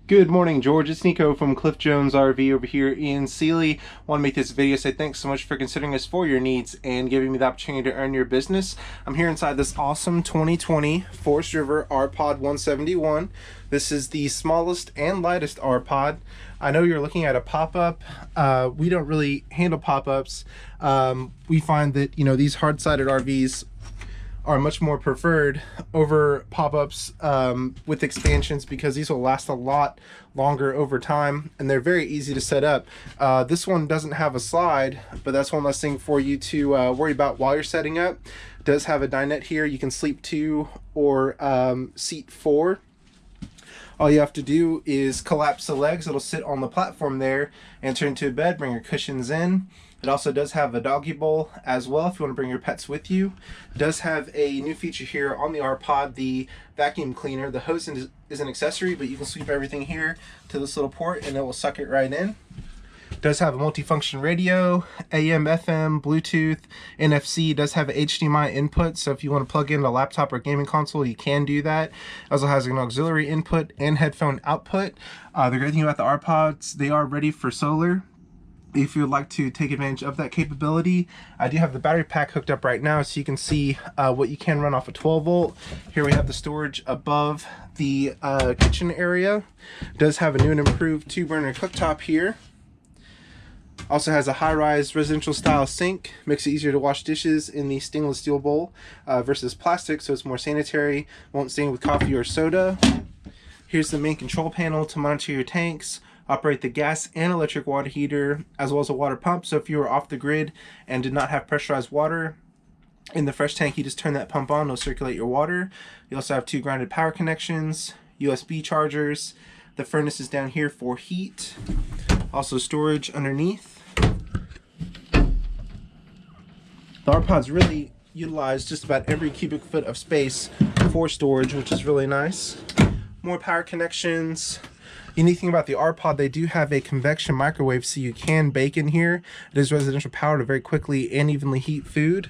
Good morning, George. It's Nico from Cliff Jones RV over here in Sealy. Want to make this video say thanks so much for considering us for your needs and giving me the opportunity to earn your business. I'm here inside this awesome 2020 Forest River R-Pod 171. This is the smallest and lightest R-Pod. I know you're looking at a pop-up. We don't really handle pop-ups. We find that, these hard-sided RVs are much more preferred over pop-ups with expansions because these will last a lot longer over time and they're very easy to set up. This one doesn't have a slide, but that's one less thing for you to worry about while you're setting up. It does have a dinette here. You can sleep 2 or seat 4. All you have to do is collapse the legs. It'll sit on the platform there and turn into a bed. Bring your cushions in. It also does have a doggy bowl as well if you want to bring your pets with you. It does have a new feature here on the R-Pod, the vacuum cleaner. The hose is an accessory, but you can sweep everything here to this little port and it will suck it right in. It does have a multifunction radio, AM, FM, Bluetooth, NFC. It does have an HDMI input, so if you want to plug in a laptop or gaming console, you can do that. It also has an auxiliary input and headphone output. The great thing about the R-Pods, they are ready for solar. If you would like to take advantage of that capability, I do have the battery pack hooked up right now so you can see what you can run off a 12 volt. Here we have the storage above the kitchen area. It does have a new and improved 2-burner cooktop here. Also has a high-rise residential style sink. Makes it easier to wash dishes in the stainless steel bowl versus plastic, so it's more sanitary. Won't stain with coffee or soda. Here's the main control panel to monitor your tanks, operate the gas and electric water heater, as well as a water pump. So if you were off the grid and did not have pressurized water in the fresh tank, you just turn that pump on, it'll circulate your water. You also have 2 grounded power connections, USB chargers. The furnace is down here for heat. Also storage underneath. The R-Pods really utilize just about every cubic foot of space for storage, which is really nice. More power connections. Unique thing about the R-Pod, they do have a convection microwave, so you can bake in here. It is residential power to very quickly and evenly heat food.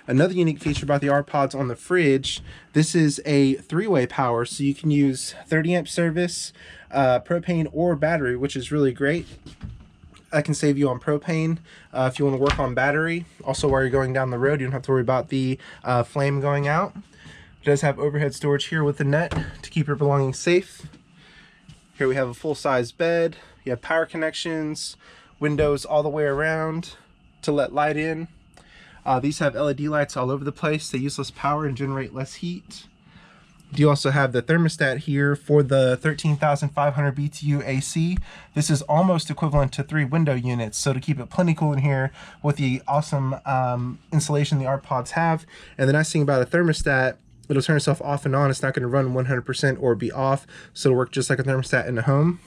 Another unique feature about the R-Pods on the fridge, this is a 3-way power, so you can use 30 amp service, propane or battery, which is really great. I can save you on propane if you want to work on battery. Also, while you're going down the road, you don't have to worry about the flame going out. It does have overhead storage here with the net to keep your belongings safe. Here we have a full-size bed. You have power connections, windows all the way around to let light in. These have LED lights all over the place. They use less power and generate less heat. You also have the thermostat here for the 13,500 BTU AC. This is almost equivalent to 3 window units, so to keep it plenty cool in here with the awesome insulation the R-Pods have. And the nice thing about a thermostat, it'll turn itself off and on. It's not going to run 100% or be off, so it'll work just like a thermostat in the home.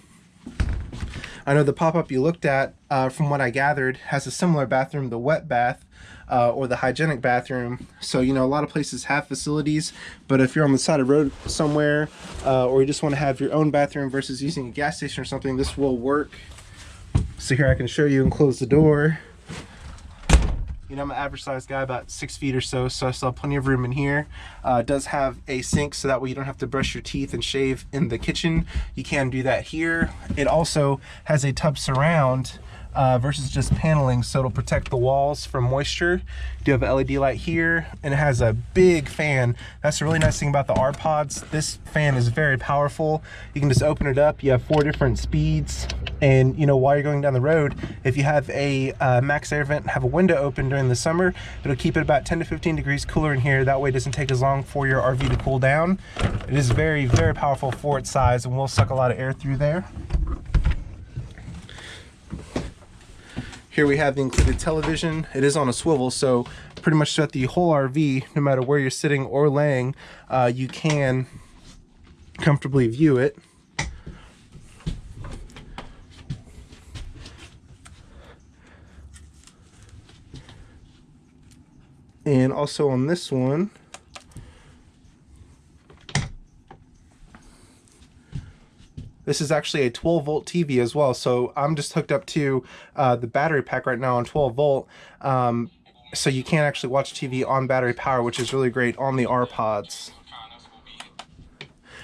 I know the pop-up you looked at, from what I gathered, has a similar bathroom, the wet bath, or the hygienic bathroom. So, a lot of places have facilities, but if you're on the side of the road somewhere, or you just want to have your own bathroom versus using a gas station or something, this will work. So here I can show you and close the door. I'm an average sized guy, about 6 feet or so, so I still have plenty of room in here. It does have a sink, so that way you don't have to brush your teeth and shave in the kitchen. You can do that here. It also has a tub surround versus just paneling, so it'll protect the walls from moisture. You do have an LED light here, and it has a big fan. That's the really nice thing about the R-Pods. This fan is very powerful. You can just open it up. You have 4 different speeds, and while you're going down the road, if you have a max air vent and have a window open during the summer, it'll keep it about 10 to 15 degrees cooler in here. That way it doesn't take as long for your RV to cool down. It is very, very powerful for its size and will suck a lot of air through there. Here we have the included television. It is on a swivel, so pretty much throughout the whole RV, no matter where you're sitting or laying, you can comfortably view it. And also on this one, this is actually a 12 volt TV as well. So I'm just hooked up to the battery pack right now on 12 volt. So you can actually watch TV on battery power, which is really great on the R-Pods.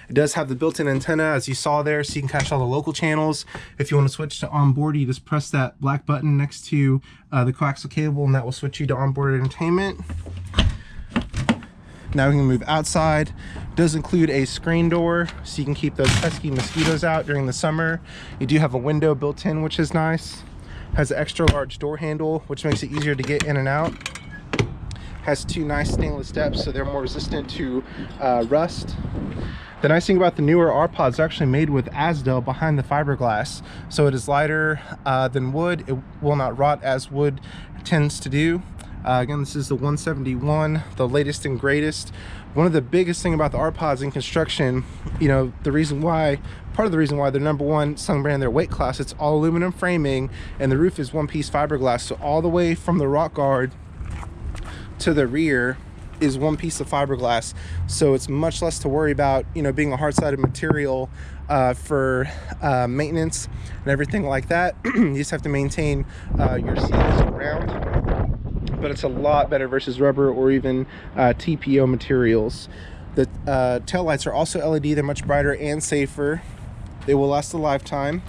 It does have the built-in antenna, as you saw there, so you can catch all the local channels. If you want to switch to onboard, you just press that black button next to the coaxial cable, and that will switch you to onboard entertainment. Now we can move outside. It does include a screen door, so you can keep those pesky mosquitoes out during the summer. You do have a window built in, which is nice. Has an extra large door handle, which makes it easier to get in and out. Has 2 nice stainless steps, so they're more resistant to rust. The nice thing about the newer ARPods, they're actually made with Azdel behind the fiberglass, so it is lighter than wood. It will not rot as wood tends to do. Again, this is the 171, the latest and greatest. One of the biggest thing about the ARPods in construction, you know, part of the reason why they're #1 selling brand in their weight class, it's all aluminum framing, and the roof is one-piece fiberglass. So all the way from the rock guard to the rear is one piece of fiberglass. So it's much less to worry about, you know, being a hard-sided material for maintenance and everything like that. You just have to maintain your seals around. But it's a lot better versus rubber or even TPO materials. The taillights are also LED. They're much brighter and safer. They will last a lifetime.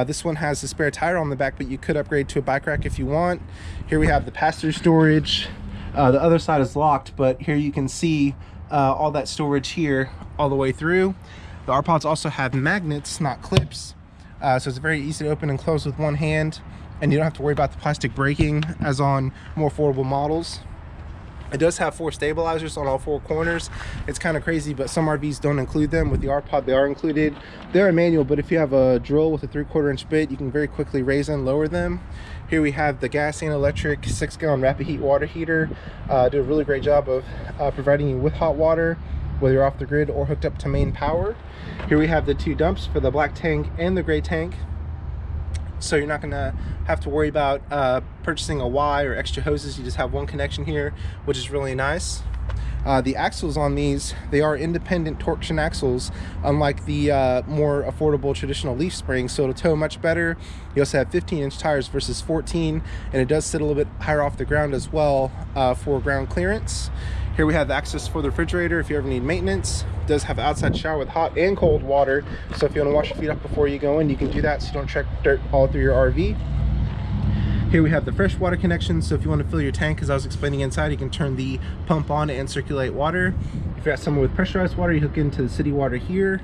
This one has a spare tire on the back, but you could upgrade to a bike rack if you want. Here we have the pass-through storage. The other side is locked, but here you can see all that storage here all the way through. The ARPods also have magnets, not clips. So it's very easy to open and close with one hand, and you don't have to worry about the plastic breaking as on more affordable models. It does have 4 stabilizers on all 4 corners. It's kind of crazy, but some RVs don't include them. With the ARPod, they are included. They're a manual, but if you have a drill with a 3/4 inch bit, you can very quickly raise and lower them. Here we have the gas and electric 6-gallon rapid heat water heater. Do a really great job of providing you with hot water, whether you're off the grid or hooked up to main power. Here we have the 2 dumps for the black tank and the gray tank. So you're not gonna have to worry about purchasing a Y or extra hoses. You just have one connection here, which is really nice. The axles on these, they are independent torsion axles, unlike the more affordable traditional leaf springs, so it'll tow much better. You also have 15-inch tires versus 14, and it does sit a little bit higher off the ground as well for ground clearance. Here we have access for the refrigerator if you ever need maintenance. It does have outside shower with hot and cold water, so if you want to wash your feet up before you go in, you can do that so you don't track dirt all through your RV. Here we have the freshwater connection, so if you want to fill your tank, as I was explaining inside, you can turn the pump on and circulate water. If you got somewhere with pressurized water, you hook into the city water here.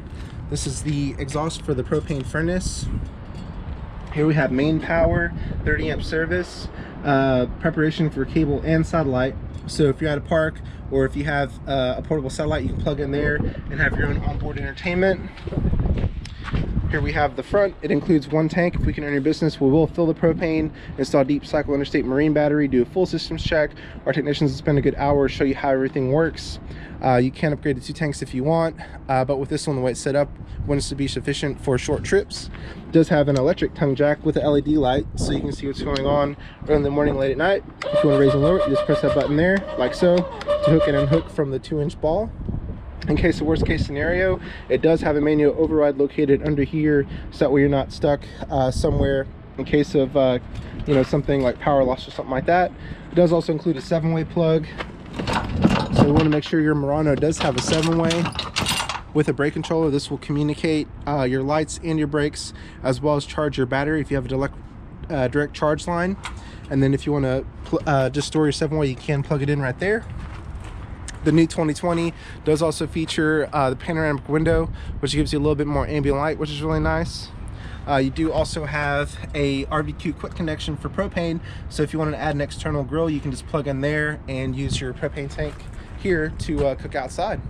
This is the exhaust for the propane furnace. Here we have main power, 30 amp service, preparation for cable and satellite. So if you're at a park or if you have a portable satellite, you can plug in there and have your own onboard entertainment. Here we have the front. It includes 1 tank. If we can earn your business, we will fill the propane, install deep cycle interstate marine battery, do a full systems check. Our technicians will spend a good hour, show you how everything works. You can upgrade to 2 tanks if you want, but with this one, the way it's set up, wants to be sufficient for short trips. It does have an electric tongue jack with an LED light, so you can see what's going on early in the morning, late at night. If you want to raise and lower it, you just press that button there, like so, to hook and unhook from the 2-inch ball. In case of worst case scenario, it does have a manual override located under here, so that way you're not stuck somewhere in case of you know, something like power loss or something like that. It does also include a 7-way plug, so we want to make sure your Murano does have a 7-way with a brake controller. This will communicate your lights and your brakes, as well as charge your battery if you have a direct charge line. And then if you want to just store your 7-way, you can plug it in right there. The new 2020 does also feature the panoramic window, which gives you a little bit more ambient light, which is really nice. You do also have a RVQ quick connection for propane, so if you want to add an external grill, you can just plug in there and use your propane tank here to cook outside.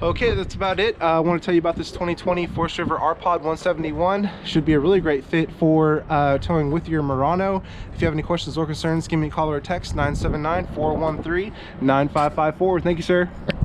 Okay, that's about it. I want to tell you about this 2020 Forest River ARPod 171. Should be a really great fit for towing with your Murano. If you have any questions or concerns, give me a call or a text, 979-413-9554. Thank you, sir.